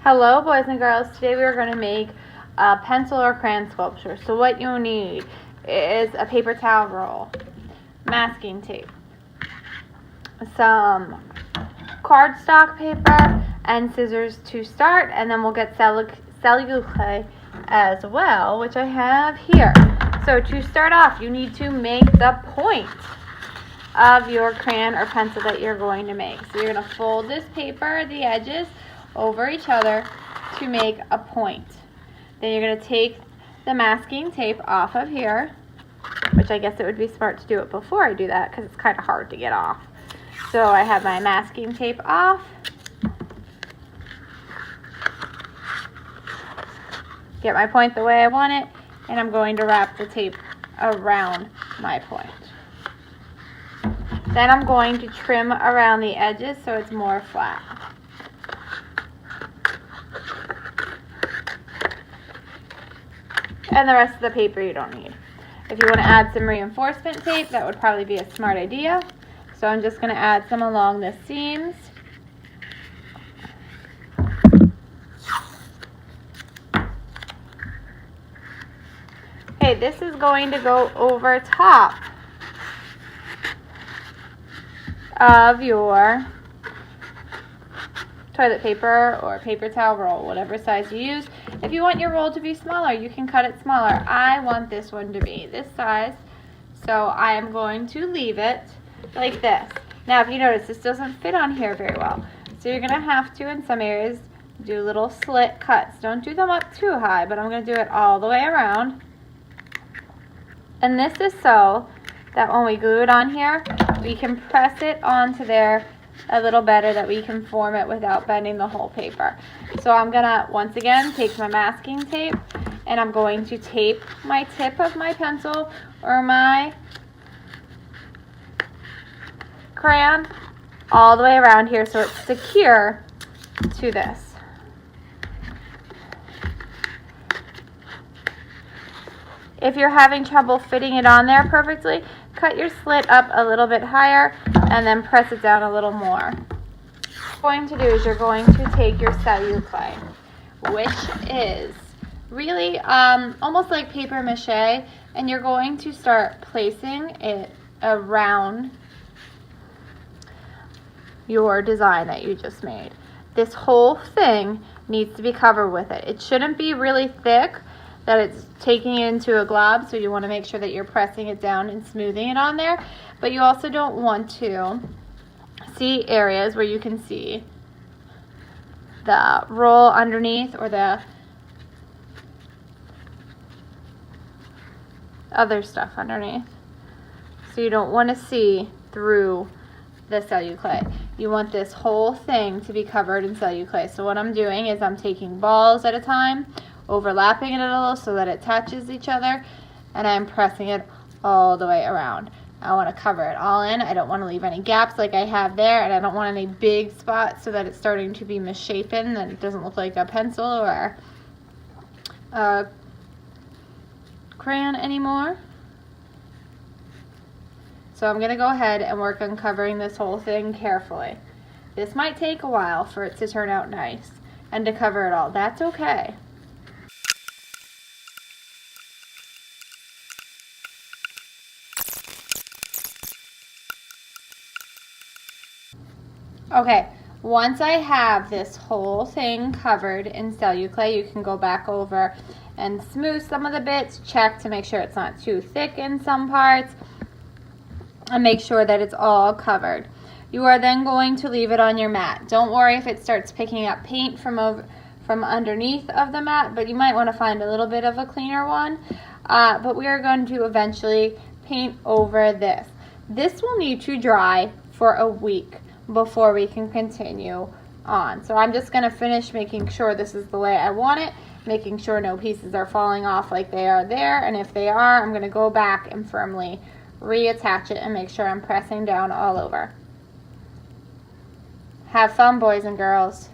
Hello boys and girls, today we are going to make a pencil or crayon sculpture. So what you'll need is a paper towel roll, masking tape, some cardstock paper, and scissors to start, and then we'll get Celluclay as well, which I have here. So to start off, you need to make the point of your crayon or pencil that you're going to make. So you're going to fold this paper, the edges, over each other to make a point. Then you're going to take the masking tape off of here, which I guess it would be smart to do it before I do that because it's kind of hard to get off. So I have my masking tape off. Get my point the way I want it, and I'm going to wrap the tape around my point. Then I'm going to trim around the edges so it's more flat. And the rest of the paper you don't need. If you want to add some reinforcement tape, that would probably be a smart idea. So I'm just going to add some along the seams. Okay, this is going to go over top of your toilet paper or paper towel roll, whatever size you use. If you want your roll to be smaller, you can cut it smaller. I want this one to be this size, so I am going to leave it like this. Now, if you notice, this doesn't fit on here very well, so you're going to have to, in some areas, do little slit cuts. Don't do them up too high, but I'm going to do it all the way around. And this is so that when we glue it on here, we can press it onto there a little better, that we can form it without bending the whole paper. So I'm gonna once again take my masking tape and I'm going to tape my tip of my pencil or my crayon all the way around here so it's secure to this. If you're having trouble fitting it on there perfectly, cut your slit up a little bit higher and then press it down a little more. What you're going to do is you're going to take your Celluclay, which is really almost like paper mache, and you're going to start placing it around your design that you just made. This whole thing needs to be covered with it. It shouldn't be really thick that it's taking it into a glob, so you want to make sure that you're pressing it down and smoothing it on there, but you also don't want to see areas where you can see the roll underneath or the other stuff underneath. So you don't want to see through the Celluclay. You want this whole thing to be covered in Celluclay. So what I'm doing is I'm taking balls at a time, overlapping it a little so that it touches each other, and I'm pressing it all the way around. I want to cover it all in. I don't want to leave any gaps like I have there, and I don't want any big spots so that it's starting to be misshapen and it doesn't look like a pencil or a crayon anymore. So I'm going to go ahead and work on covering this whole thing carefully. This might take a while for it to turn out nice and to cover it all. That's okay. Okay, once I have this whole thing covered in Celluclay, you can go back over and smooth some of the bits, check to make sure it's not too thick in some parts, and make sure that it's all covered. You are then going to leave it on your mat. Don't worry if it starts picking up paint from underneath of the mat, but you might want to find a little bit of a cleaner one. But we are going to eventually paint over this. This will need to dry for a week before we can continue on. So I'm just going to finish making sure this is the way I want it, making sure no pieces are falling off like they are there, and if they are, I'm going to go back and firmly reattach it and make sure I'm pressing down all over. Have fun, boys and girls.